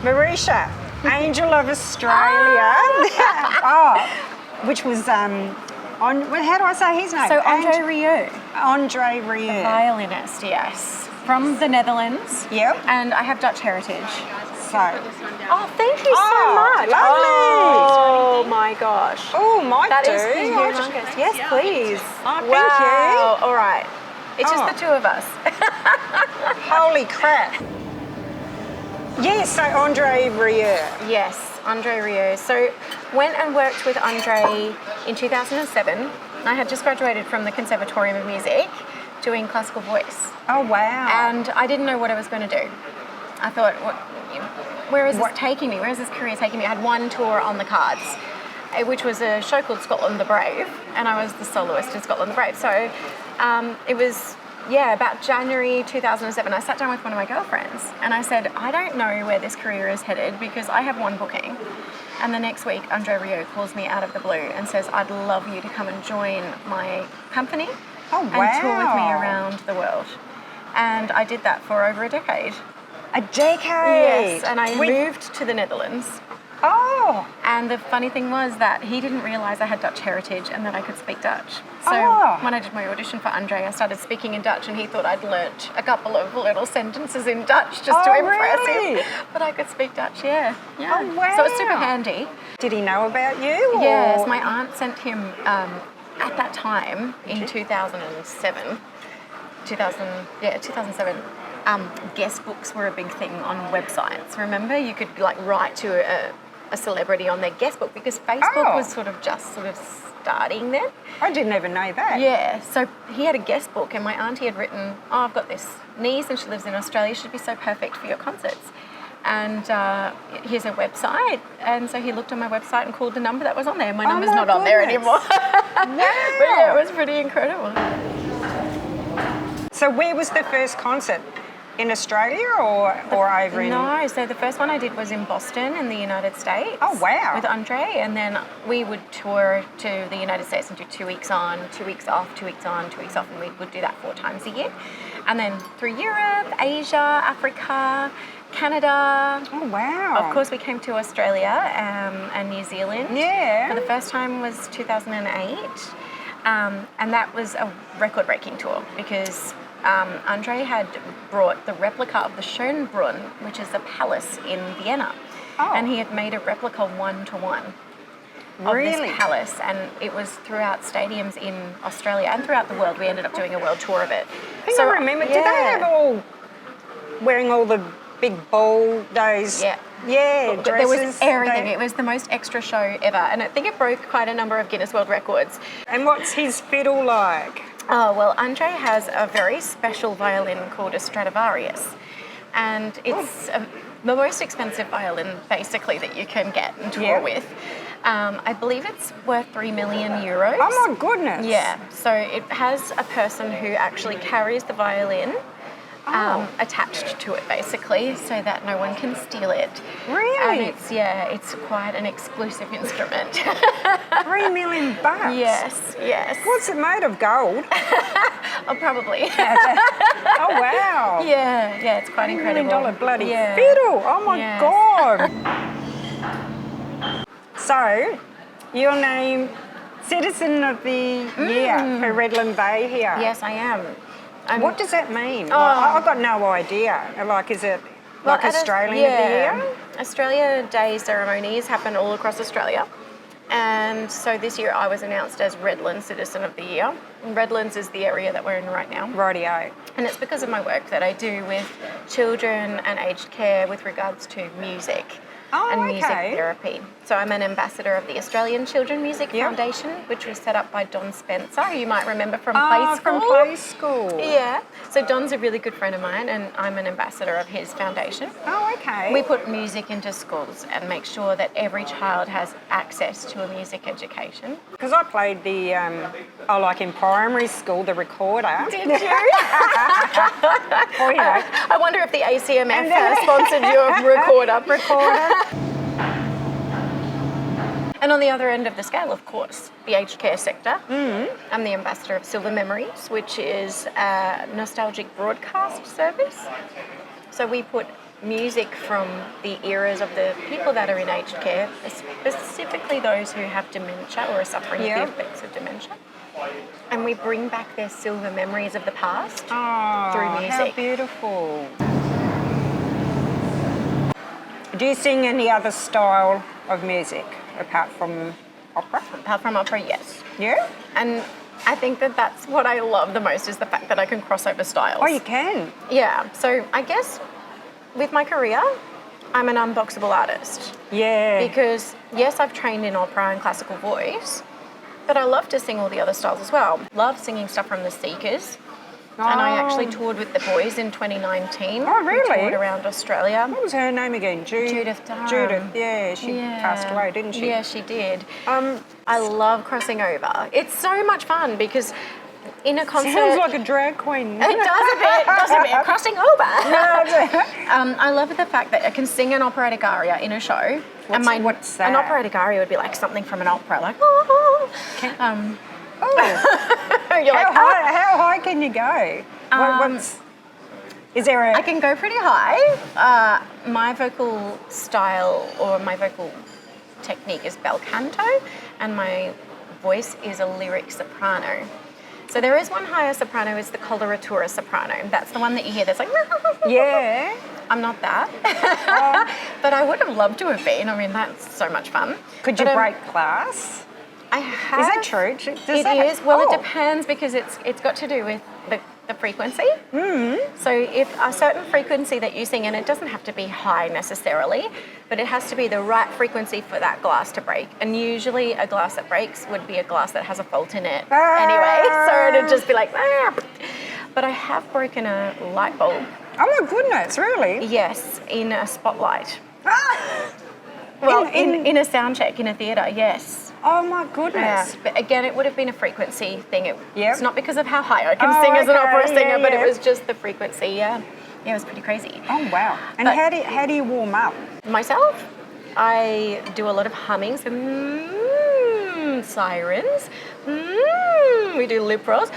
Mirusia, Angel of Australia. Which was how do I say his name? So Andre Rieu. Andre Rieu. The violinist, yes. From the Netherlands. Yep. And I have Dutch heritage. So. Oh, thank you so much. Lovely. Oh my gosh. Oh, my That do. is humongous. Yes, please. Oh, thank wow. All right. It's just the two of us. Holy crap. Yes, so Andre Rieu. Yes, Andre Rieu. So went and worked with Andre in 2007. I had just graduated from the Conservatorium of Music doing classical voice. Oh, wow. And I didn't know what I was going to do. I thought, where is this taking me? Where is this career taking me? I had one tour on the cards, which was a show called Scotland the Brave, and I was the soloist in Scotland the Brave. So it was, about January 2007, I sat down with one of my girlfriends and I said, I don't know where this career is headed because I have one booking. And the next week, Andre Rieu calls me out of the blue and says, I'd love you to come and join my company and tour with me around the world. And I did that for over a decade. A decade? Yes, and I moved to the Netherlands. Oh. And the funny thing was that he didn't realise I had Dutch heritage and that I could speak Dutch. So when I did my audition for Andre, I started speaking in Dutch and he thought I'd learnt a couple of little sentences in Dutch just to impress him. But I could speak Dutch, yeah. Oh, wow. So it's super handy. Did he know about you? Or? Yes, my aunt sent him, at that time, in 2007, 2007, guest books were a big thing on websites. Remember, you could write to a celebrity on their guest book because Facebook was sort of starting then. I didn't even know that. Yeah, so he had a guest book and my auntie had written, I've got this niece and she lives in Australia, she'd be so perfect for your concerts. And here's her website. And so he looked on my website and called the number that was on there. My number's not on there anymore. Wow. But yeah, it was pretty incredible. So where was the first concert? In Australia or over in... No, so the first one I did was in Boston in the United States. Oh, wow. With Andre, and then we would tour to the United States and do 2 weeks on, 2 weeks off, 2 weeks on, 2 weeks off, and we would do that 4 times a year. And then through Europe, Asia, Africa, Canada. Oh, wow. Of course, we came to Australia and New Zealand. Yeah. For the first time was 2008. And that was a record-breaking tour because Andre had brought the replica of the Schönbrunn, which is a palace in Vienna. Oh. And he had made a replica 1-to-1 of this palace. And it was throughout stadiums in Australia and throughout the world. We ended up doing a world tour of it. I remember, did they have all wearing all the big ball, those... Yeah, dresses. There was everything. It was the most extra show ever. And I think it broke quite a number of Guinness World Records. And what's his fiddle like? Oh, well, Andre has a very special violin called a Stradivarius. And it's the most expensive violin, basically, that you can get and tour with. I believe it's worth 3 million euros. Oh, my goodness. Yeah. So it has a person who actually carries the violin attached to it, basically, so that no one can steal it. Really? And it's quite an exclusive instrument. $3 million? Yes. What's it made of, gold? Oh, probably. Oh, wow. Yeah, it's quite incredible. $3 million bloody fiddle. Oh, my God. So, your name, Citizen of the Year for Redland Bay here. Yes, I am. What does that mean? I've got no idea. Is it like Australian of the Year? Australia Day ceremonies happen all across Australia. And so this year I was announced as Redland Citizen of the Year. And Redlands is the area that we're in right now. Rightio. And it's because of my work that I do with children and aged care with regards to music. And music therapy. So I'm an ambassador of the Australian Children Music Foundation, which was set up by Don Spencer, who you might remember from Play School. From Play School. Yeah. So Don's a really good friend of mine, and I'm an ambassador of his foundation. Oh, okay. We put music into schools and make sure that every child has access to a music education. Because I played the, like in primary school, the recorder. Did you? I wonder if the ACMF sponsored your recorder. And on the other end of the scale, of course, the aged care sector. I'm the ambassador of Silver Memories, which is a nostalgic broadcast service. So we put music from the eras of the people that are in aged care, specifically those who have dementia or are suffering with the effects of dementia. And we bring back their silver memories of the past through music. How beautiful. Do you sing any other style of music apart from opera? Apart from opera, yes. Yeah? And I think that that's what I love the most, is the fact that I can cross over styles. Oh, you can? Yeah. So I guess with my career, I'm an unboxable artist. Yeah. Because, yes, I've trained in opera and classical voice, but I love to sing all the other styles as well. Love singing stuff from the Seekers. And I actually toured with the boys in 2019. Oh, really? We toured around Australia. What was her name again? Judith Durham. Judith, yeah. She passed away, didn't she? Yeah, she did. I love crossing over. It's so much fun because in a concert... Sounds like a drag queen. It does a bit. Crossing over. I love the fact that I can sing an operatic aria in a show. What's that? An operatic aria would be like something from an opera, like... You're like, how high can you go? Is there a... I can go pretty high. My vocal style or my vocal technique is bel canto, and my voice is a lyric soprano. So there is one higher soprano, it's the coloratura soprano. That's the one that you hear that's like... Yeah. I'm not that. But I would have loved to have been. I mean, that's so much fun. Could you break class? I have. Is that true? It is. Well, it depends because it's got to do with the frequency. Mm-hmm. So if a certain frequency that you sing, and it doesn't have to be high necessarily, but it has to be the right frequency for that glass to break. And usually a glass that breaks would be a glass that has a fault in it anyway. So it'd just be like, But I have broken a light bulb. Oh my goodness, really? Yes, in a spotlight. Well, in a sound check in a theatre, yes. Oh my goodness. Yeah. But again, it would have been a frequency thing. It's not because of how high I can sing as an opera singer, but it was just the frequency, Yeah, it was pretty crazy. Oh, wow. And how do you warm up? Myself, I do a lot of humming, so sirens. We do lip rolls.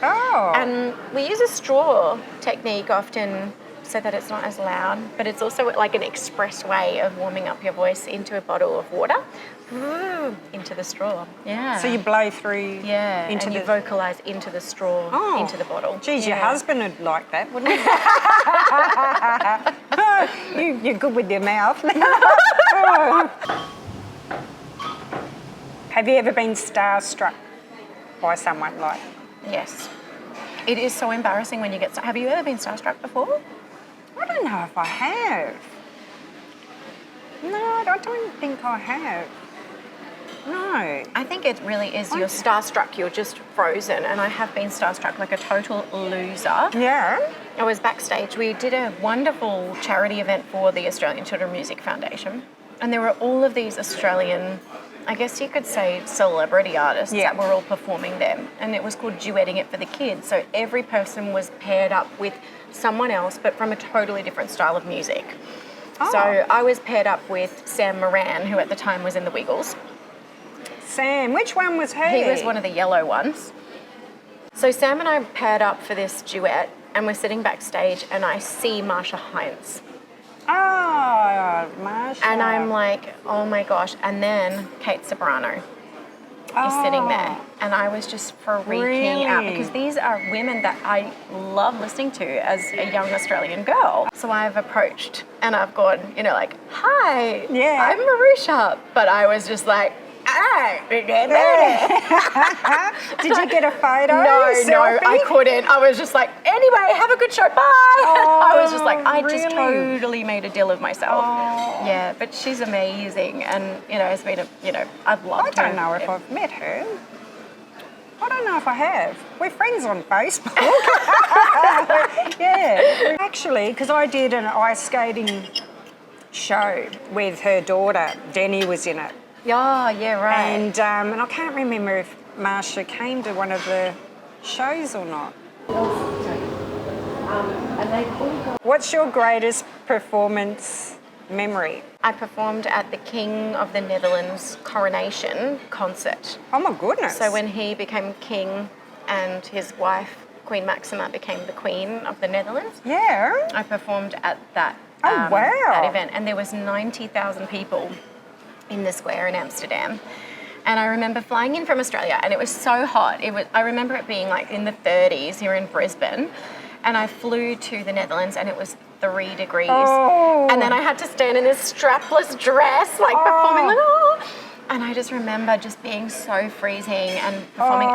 Oh. And we use a straw technique often so that it's not as loud, but it's also like an express way of warming up your voice into a bottle of water, into the straw. Yeah. So you blow through. Yeah. And you vocalise into the straw, into the bottle. Geez, your husband would like that, wouldn't he? You're good with your mouth. Have you ever been starstruck by someone like? Yes. It is so embarrassing when you get... Have you ever been starstruck before? I don't know if I have. No, I don't think I have. No. I think it really is you're starstruck, you're just frozen, and I have been starstruck like a total loser. Yeah. I was backstage. We did a wonderful charity event for the Australian Children Music Foundation, and there were all of these Australian, I guess you could say, celebrity artists that were all performing there, and it was called Duetting It for the Kids. So every person was paired up with someone else, but from a totally different style of music. So I was paired up with Sam Moran, who at the time was in the Wiggles. Sam, which one was he? He was one of the yellow ones. So Sam and I paired up for this duet, and we're sitting backstage, and I see Marsha Hines. Oh, Marsha. And I'm like, oh my gosh. And then Kate Soprano is sitting there. And I was just freaking out because these are women that I love listening to as a young Australian girl. So I've approached and I've gone, like, hi, I'm Mirusia. But I was just like, did you get a photo? No, I couldn't. I was just like, anyway, have a good show, bye. I was just like, I just totally made a deal of myself. Yeah, but she's amazing, and it's been I've loved her. I don't know if I've met her. I don't know if I have. We're friends on Facebook. Yeah, actually, because I did an ice skating show with her daughter. Denny was in it. Yeah, right. And I can't remember if Marsha came to one of the shows or not. What's your greatest performance memory? I performed at the King of the Netherlands coronation concert. Oh my goodness. So when he became king and his wife, Queen Maxima became the Queen of the Netherlands. Yeah. I performed at that, Oh, wow. that event, and there was 90,000 people in the square in Amsterdam. And I remember flying in from Australia, and it was so hot. I remember it being like in the 30s here in Brisbane, and I flew to the Netherlands, and it was 3 degrees. Oh. And then I had to stand in this strapless dress, like performing, like, oh. And I just remember just being so freezing and performing,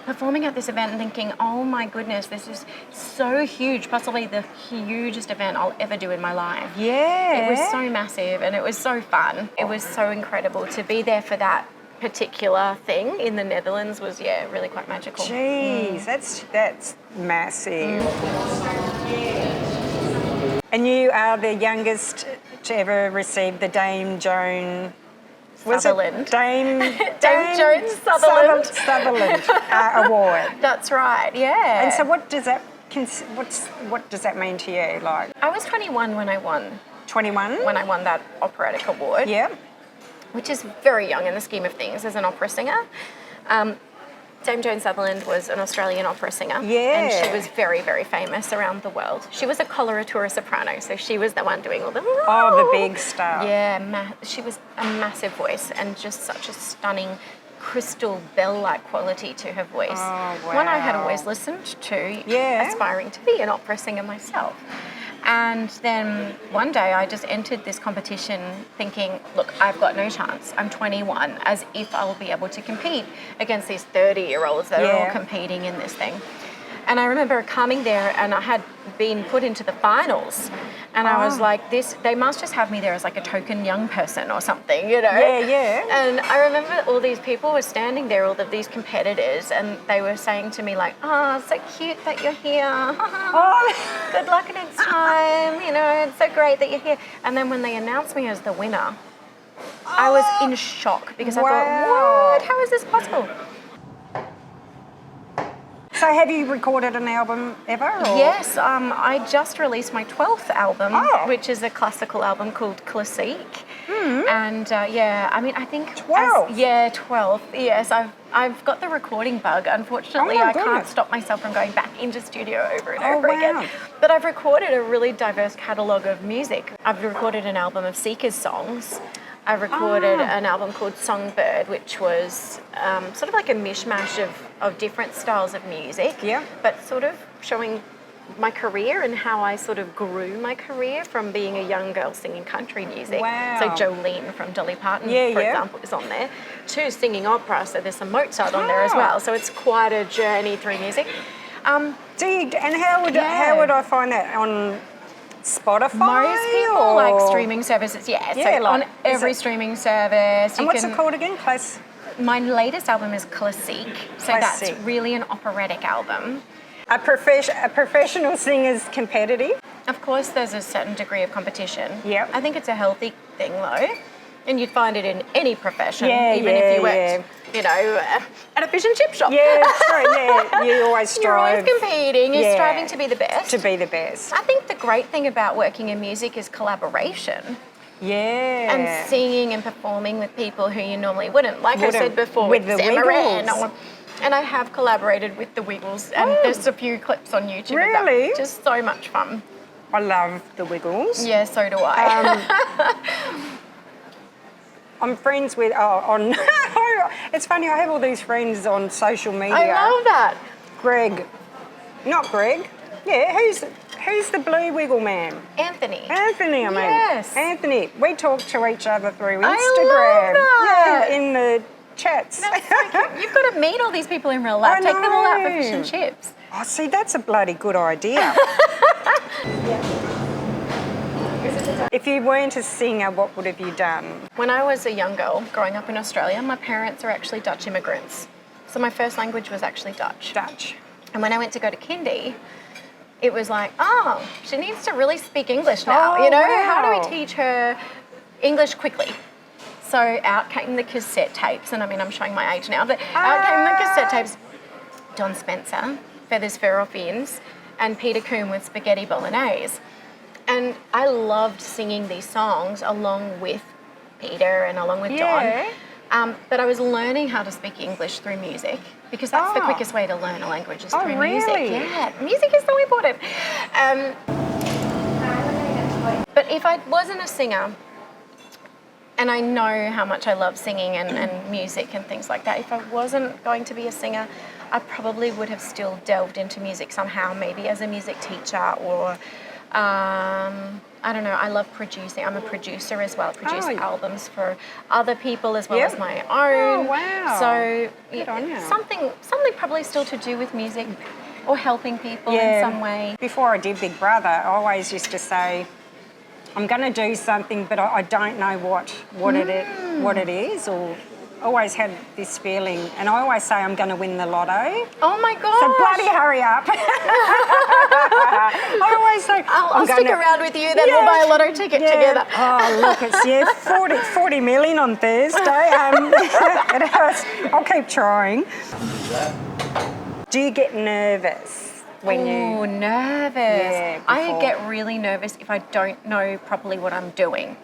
performing at this event and thinking, oh my goodness, this is so huge, possibly the hugest event I'll ever do in my life. Yeah. It was so massive and it was so fun. It was so incredible to be there for that particular thing in the Netherlands was, really quite magical. Jeez, that's massive. And you are the youngest to ever receive the Dame Joan... Sutherland. Dame Joan Sutherland. Sutherland award. That's right, yeah. And so what does that mean to you? Like, I was 21 when I won. 21? When I won that operatic award. Yeah. Which is very young in the scheme of things as an opera singer. Dame Joan Sutherland was an Australian opera singer. Yeah. And she was very, very famous around the world. She was a coloratura soprano, so she was the one doing all the... Oh, the big stuff. Yeah, she was a massive voice and just such a stunning crystal bell-like quality to her voice. Oh, wow. One I had always listened to, aspiring to be an opera singer myself. And then one day I just entered this competition thinking, look, I've got no chance. I'm 21, as if I'll be able to compete against these 30-year-olds that are all competing in this thing. And I remember coming there and I had been put into the finals. And I was like, they must just have me there as like a token young person or something, you know? Yeah, yeah. And I remember all these people were standing there, all of these competitors, and they were saying to me like, oh, so cute that you're here. Oh. Good luck next time. You know, it's so great that you're here. And then when they announced me as the winner, I was in shock because I thought, what? How is this possible? So have you recorded an album ever? Or? Yes, I just released my 12th album, which is a classical album called Classique. And I mean, I think 12. 12. Yes, I've got the recording bug. Unfortunately, I can't stop myself from going back into studio over and over again. But I've recorded a really diverse catalogue of music. I've recorded an album of Seeker's songs. I recorded an album called Songbird, which was sort of like a mishmash of different styles of music, but sort of showing my career and how I sort of grew my career from being a young girl singing country music. Wow. So Jolene from Dolly Parton, for example, is on there, to singing opera, so there's some Mozart on there as well. So it's quite a journey through music. How would I find that on Spotify? Most people like streaming services, so like, on every streaming service. And what's it called again? My latest album is Classique, so Classique. that's really an operatic album. A professional singer's competitive? Of course, there's a certain degree of competition. Yeah. I think it's a healthy thing, though. And you'd find it in any profession, even if you worked, you know, at a fish and chip shop. Yeah, that's right. You always strive. You're always competing. You're striving to be the best. To be the best. I think the great thing about working in music is collaboration. Yeah. And singing and performing with people who you normally wouldn't. Like I said before, with the Wiggles. And I have collaborated with the Wiggles, and there's a few clips on YouTube. Really? Of that. Just so much fun. I love the Wiggles. Yeah, so do I. I'm friends with, it's funny, I have all these friends on social media. I love that. Greg. Not Greg. Yeah, who's the blue wiggle man? Anthony, I mean. Yes. Anthony. We talk to each other through Instagram. I love that. Yeah, in the chats. That's so cute. You've got to meet all these people in real life. Take them all out for fish and chips. Oh, see, that's a bloody good idea. If you weren't a singer, what would have you done? When I was a young girl growing up in Australia, my parents are actually Dutch immigrants. So my first language was actually Dutch. And when I went to go to kindy, it was like, she needs to really speak English now. You know, how do we teach her English quickly? So out came the cassette tapes, and I mean, I'm showing my age now, but out came the cassette tapes. Don Spencer, Feathers, Fur Off Inns, and Peter Coombe with Spaghetti Bolognese. And I loved singing these songs along with Peter and along with Don. But I was learning how to speak English through music because that's the quickest way to learn a language is through music. Yeah, music is so important. But if I wasn't a singer, and I know how much I love singing and music and things like that, if I wasn't going to be a singer, I probably would have still delved into music somehow, maybe as a music teacher or, I don't know, I love producing. I'm a producer as well. I produce albums for other people as well as my own. Oh, wow. So Good on you. something probably still to do with music or helping people in some way. Before I did Big Brother, I always used to say, I'm going to do something, but I don't know what it is, or always had this feeling. And I always say I'm going to win the lotto. Oh my gosh. So bloody hurry up. I always say, I'll stick around with you, then we'll buy a lotto ticket together. Oh, look, it's 40 million on Thursday. It hurts. I'll keep trying. Do you get nervous? Nervous. Yeah, I get really nervous if I don't know properly what I'm doing.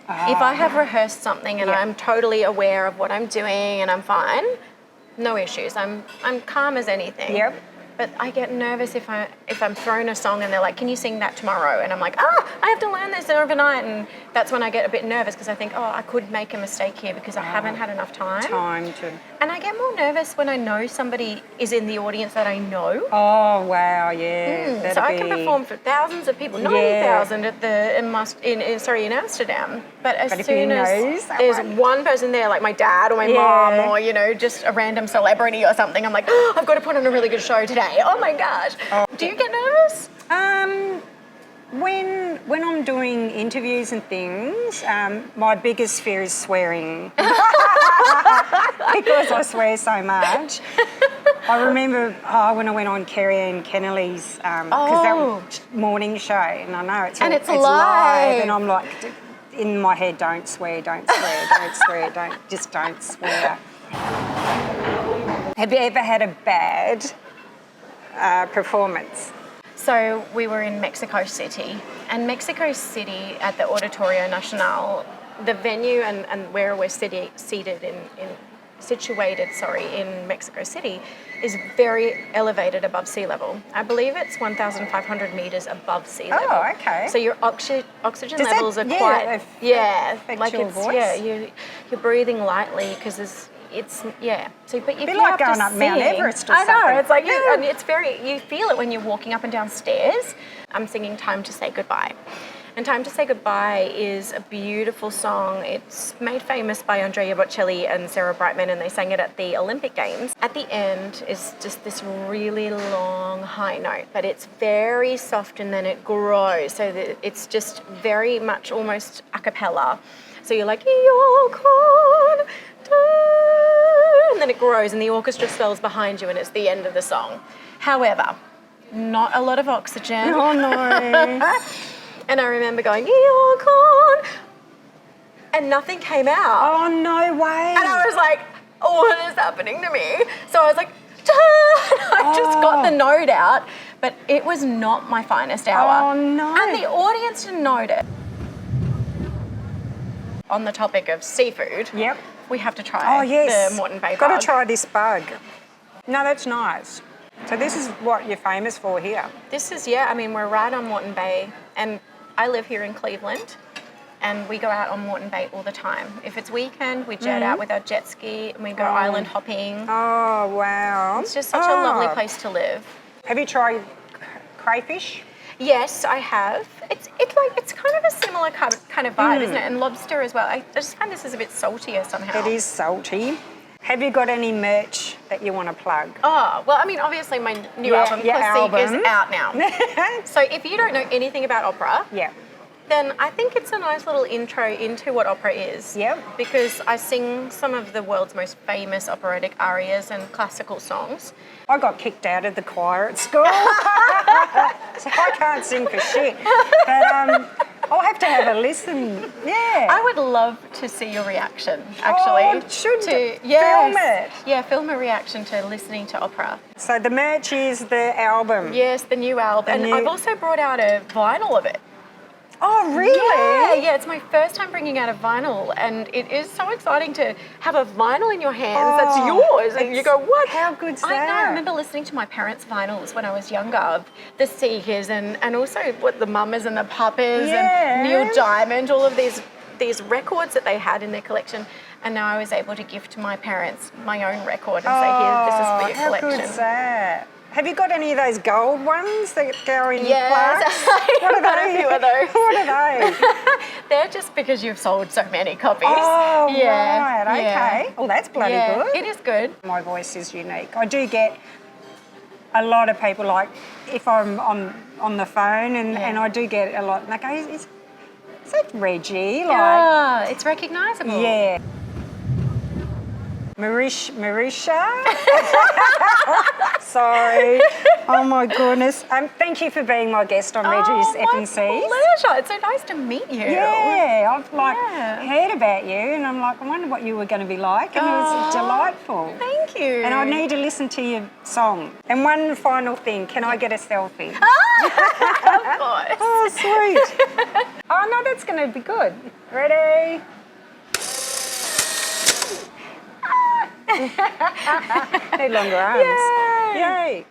If I have rehearsed something and I'm totally aware of what I'm doing and I'm fine, no issues. I'm calm as anything. Yep. But I get nervous if I'm thrown a song and they're like, can you sing that tomorrow? And I'm like, I have to learn this overnight. And that's when I get a bit nervous because I think, I could make a mistake here because I haven't had enough time. And I get more nervous when I know somebody is in the audience that I know. Oh, wow, yeah. So I can perform for thousands of people, 90,000 at in Amsterdam. But as soon as there's one person there, like my dad or my mom or, just a random celebrity or something, I'm like, I've got to put on a really good show today. Oh my gosh. Do you get nervous? When I'm doing interviews and things, my biggest fear is swearing. Because I swear so much. I remember when I went on Kerry and Kennelly's, because that was morning show, and I know it's live, and I'm like, in my head, don't swear, don't swear, don't swear. Have you ever had a bad performance? So we were in Mexico City, and Mexico City at the Auditorio Nacional, the venue and where we're situated in Mexico City is very elevated above sea level. I believe it's 1,500 metres above sea level. Oh, okay. So your oxygen levels are quite... like it's voice? You're breathing lightly because it's. So, but if be you like have going to up sing, Mount Everest or something. I know, it's like, and it's you feel it when you're walking up and down stairs. I'm singing Time to Say Goodbye. And Time to Say Goodbye is a beautiful song. It's made famous by Andre Rieu and Sarah Brightman, and they sang it at the Olympic Games. At the end is just this really long high note, but it's very soft and then it grows. So that it's just very much almost a cappella. So you're like, and then it grows and the orchestra swells behind you and it's the end of the song. However, not a lot of oxygen. Oh no. And I remember going, you're gone, and nothing came out. Oh, no way. And I was like, what is happening to me? So I was like, I just got the note out, but it was not my finest hour. Oh, no. And the audience didn't notice. On the topic of seafood, we have to try the Moreton Bay bug. Got to try this bug. No, that's nice. So this is what you're famous for here? This is, we're right on Moreton Bay, and I live here in Cleveland, and we go out on Moreton Bay all the time. If it's weekend, we jet out with our jet ski, and we go island hopping. Oh, wow. It's just such a lovely place to live. Have you tried crayfish? Yes, I have. It's kind of a similar kind of vibe, isn't it? And lobster as well. I just find this is a bit saltier somehow. It is salty. Have you got any merch that you want to plug? Oh, well, obviously my new album, Classique, is out now. So if you don't know anything about opera, then I think it's a nice little intro into what opera is. Because I sing some of the world's most famous operatic arias and classical songs. I got kicked out of the choir at school. So I can't sing for shit. But I'll have to have a listen. Yeah. I would love to see your reaction, actually. Oh, should film it. Yeah, film a reaction to listening to opera. So the merch is the album. Yes, the new album. And I've also brought out a vinyl of it. Oh, really? Yeah, it's my first time bringing out a vinyl, and it is so exciting to have a vinyl in your hands that's yours, and you go, what? How good's that? I know, I remember listening to my parents' vinyls when I was younger, of the Seekers and also what the Mamas and the Papas and Neil Diamond, all of these records that they had in their collection, and now I was able to give to my parents my own record and say, here, this is for your collection. How good's that? Have you got any of those gold ones that go in yes, plaques? What are they? A few of those. What are they? They're just because you've sold so many copies. Oh, right, okay. Yeah. Well, that's bloody good. It is good. My voice is unique. I do get a lot of people, like, if I'm on the phone and I do get a lot, and they go, is that Reggie? Like, it's recognisable. Yeah. Mirusia? Sorry. Oh my goodness. Thank you for being my guest on Reggie's F&Cs. My pleasure. It's so nice to meet you. Yeah, I've heard about you, and I'm like, I wonder what you were going to be like, and it was delightful. Thank you. And I need to listen to your song. And one final thing, can I get a selfie? Of course. Oh, sweet. Oh no, that's going to be good. Ready? Need longer arms. Yay! Yay!